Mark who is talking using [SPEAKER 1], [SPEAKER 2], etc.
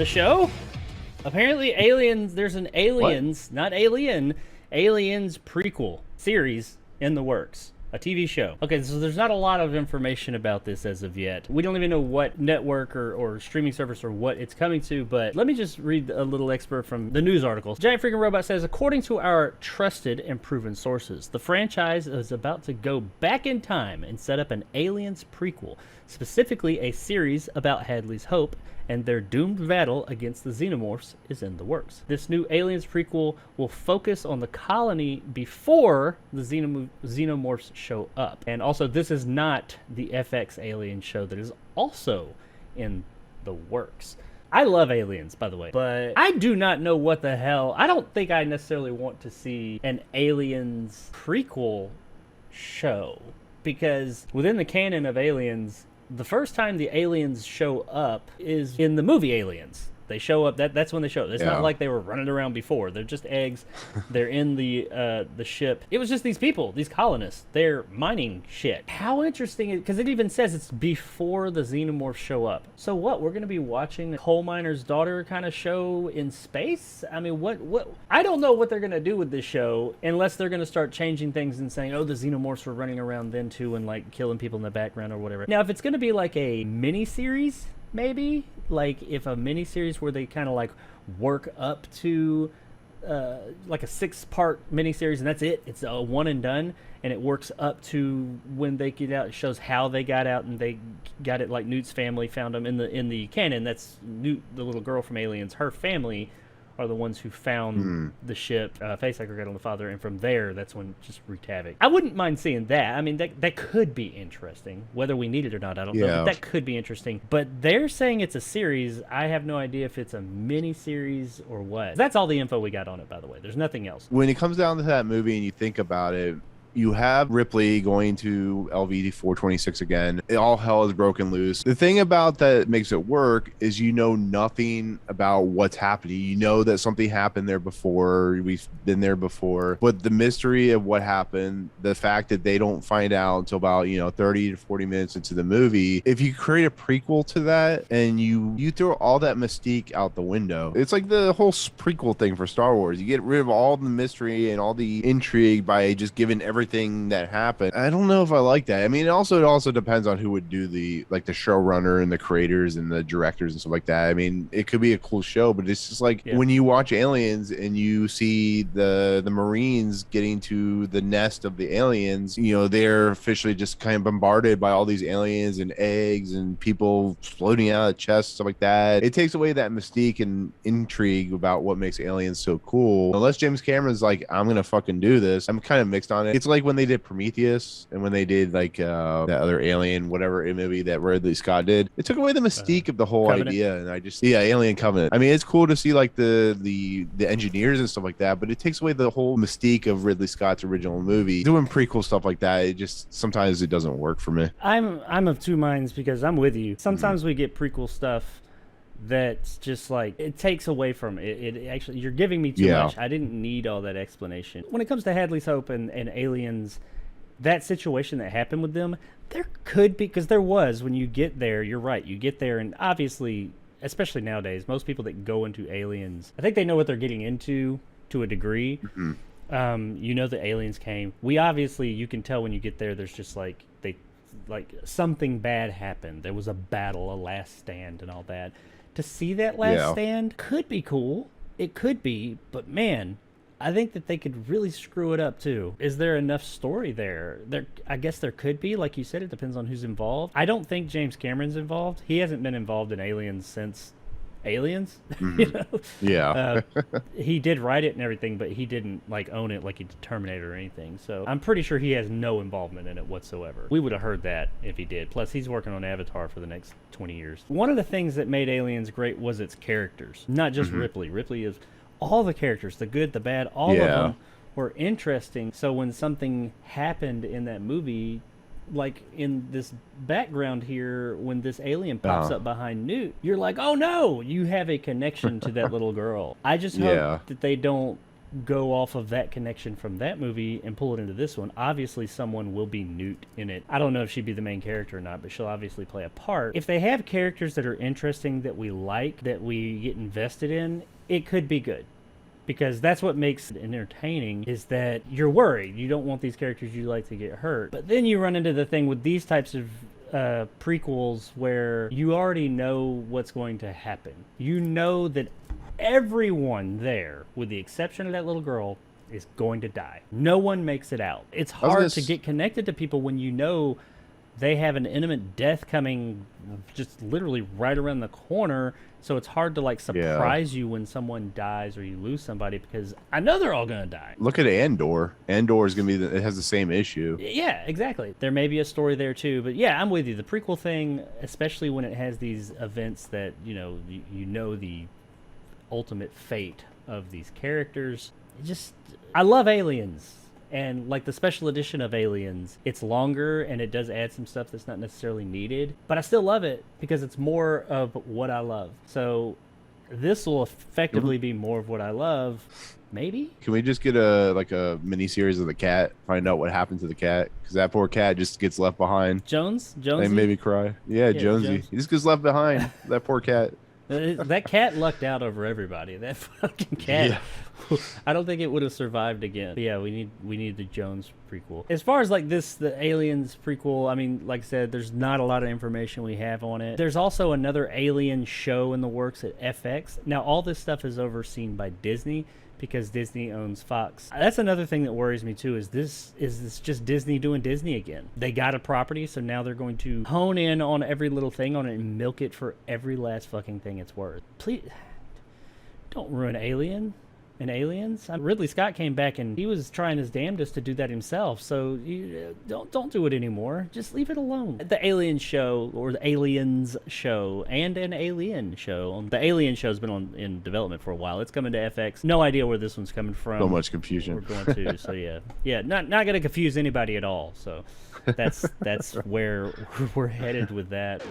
[SPEAKER 1] the show? Apparently Aliens, there's an Aliens, not Alien, Aliens prequel series in the works. A TV show. Okay, so there's not a lot of information about this as of yet. We don't even know what network or streaming service or what it's coming to, but let me just read a little excerpt from the news article. Giant Freaking Robot says, according to our trusted and proven sources, the franchise is about to go back in time and set up an Aliens prequel, specifically a series about Hadley's Hope and their doomed battle against the Xenomorphs is in the works. This new Aliens prequel will focus on the colony before the Xenomorphs show up. And also, this is not the FX Alien show that is also in the works. I love Aliens, by the way, but I do not know what the hell. I don't think I necessarily want to see an Aliens prequel show, because within the canon of Aliens, the first time the aliens show up is in the movie Aliens. They show up, that's when they show up. It's not like they were running around before. They're just eggs. They're in the ship. It was just these people, these colonists. They're mining shit. How interesting, because it even says it's before the Xenomorphs show up. So what, we're going to be watching a coal miner's daughter kind of show in space? I mean, what? I don't know what they're going to do with this show unless they're going to start changing things and saying, oh, the Xenomorphs were running around then too and like killing people in the background or whatever. Now, if it's going to be like a mini-series, maybe, like if a miniseries where they kind of like work up to like a 6-part miniseries and that's it, it's a one and done, and it works up to when they get out. It shows how they got out, and they got it like Newt's family found them in the canon. That's Newt, the little girl from Aliens. Her family are the ones who found the ship, face aggregate on the father, and from there, that's when it just wreaked havoc. I wouldn't mind seeing that. I mean, that could be interesting. Whether we need it or not, I don't know, but that could be interesting. But they're saying it's a series. I have no idea if it's a mini-series or what. That's all the info we got on it, by the way. There's nothing else.
[SPEAKER 2] When it comes down to that movie and you think about it, you have Ripley going to LV-426 again. All hell is broken loose. The thing about that makes it work is you know nothing about what's happening. You know that something happened there before. We've been there before. But the mystery of what happened, the fact that they don't find out until about, 30 to 40 minutes into the movie. If you create a prequel to that and you throw all that mystique out the window, it's like the whole prequel thing for Star Wars. You get rid of all the mystery and all the intrigue by just giving everything that happened. I don't know if I like that. I mean, it also depends on who would do the showrunner and the creators and the directors and stuff like that. I mean, it could be a cool show, but it's just like when you watch Aliens and you see the Marines getting to the nest of the aliens, they're officially just kind of bombarded by all these aliens and eggs and people floating out of chests, stuff like that. It takes away that mystique and intrigue about what makes Aliens so cool. Unless James Cameron's like, I'm gonna fucking do this. I'm kind of mixed on it. It's like when they did Prometheus and when they did like that other Alien whatever movie that Ridley Scott did, it took away the mystique of the whole Covenant idea. And I just Alien Covenant. I mean, it's cool to see like the engineers and stuff like that, but it takes away the whole mystique of Ridley Scott's original movie. Doing prequel stuff like that, it just sometimes it doesn't work for me.
[SPEAKER 1] I'm of two minds, because I'm with you. Sometimes we get prequel stuff that's just like, it takes away from it. It actually, you're giving me too much. I didn't need all that explanation. When it comes to Hadley's Hope and Aliens, that situation that happened with them, there could be, because there was, when you get there, you're right, you get there, and obviously, especially nowadays, most people that go into Aliens, I think they know what they're getting into to a degree. The aliens came. We obviously, you can tell when you get there, there's just like something bad happened. There was a battle, a last stand and all that. To see that last stand could be cool. It could be, but man, I think that they could really screw it up too. Is there enough story there? I guess there could be. Like you said, it depends on who's involved. I don't think James Cameron's involved. He hasn't been involved in Aliens since Aliens. He did write it and everything, but he didn't like own it like he did Terminator or anything. So I'm pretty sure he has no involvement in it whatsoever. We would have heard that if he did. Plus, he's working on Avatar for the next 20 years. One of the things that made Aliens great was its characters, not just Ripley. Ripley is all the characters, the good, the bad, all of them were interesting. So when something happened in that movie, like in this background here, when this alien pops up behind Newt, you're like, oh no, you have a connection to that little girl. I just hope that they don't go off of that connection from that movie and pull it into this one, obviously someone will be Newt in it. I don't know if she'd be the main character or not, but she'll obviously play a part. If they have characters that are interesting, that we like, that we get invested in, it could be good. Because that's what makes it entertaining, is that you're worried. You don't want these characters you like to get hurt. But then you run into the thing with these types of prequels where you already know what's going to happen. You know that everyone there, with the exception of that little girl, is going to die. No one makes it out. It's hard to get connected to people when you know they have an imminent death coming just literally right around the corner. So it's hard to like surprise you when someone dies or you lose somebody, because I know they're all going to die.
[SPEAKER 2] Look at Andor. Andor is going to be, it has the same issue.
[SPEAKER 1] Yeah, exactly. There may be a story there too, but yeah, I'm with you. The prequel thing, especially when it has these events that, you know the ultimate fate of these characters. I love Aliens. And like the special edition of Aliens, it's longer and it does add some stuff that's not necessarily needed, but I still love it because it's more of what I love. So this will effectively be more of what I love. Maybe. Can
[SPEAKER 2] we just get a mini series of the cat? Find out what happened to the cat, because that poor cat just gets left behind.
[SPEAKER 1] Jonesy?
[SPEAKER 2] They made me cry. Yeah, Jonesy. He just gets left behind. That poor cat.
[SPEAKER 1] That cat lucked out over everybody. That fucking cat. Yeah. I don't think it would have survived again. But yeah, we need the Jones prequel. As far as like the Aliens prequel, I mean, like I said, there's not a lot of information we have on it. There's also another Alien show in the works at FX. Now, all this stuff is overseen by Disney, because Disney owns Fox. That's another thing that worries me too, is this just Disney doing Disney again? They got a property, so now they're going to hone in on every little thing on it and milk it for every last fucking thing it's worth. Please, don't ruin Alien and Aliens. Ridley Scott came back and he was trying his damnedest to do that himself, so you don't do it anymore. Just leave it alone. The Alien show, or the Aliens show, and an Alien show. The Alien show's been in development for a while. It's coming to FX. No idea where this one's coming from.
[SPEAKER 2] So much confusion.
[SPEAKER 1] We're going to, so yeah, not going to confuse anybody at all. So that's where we're headed with that.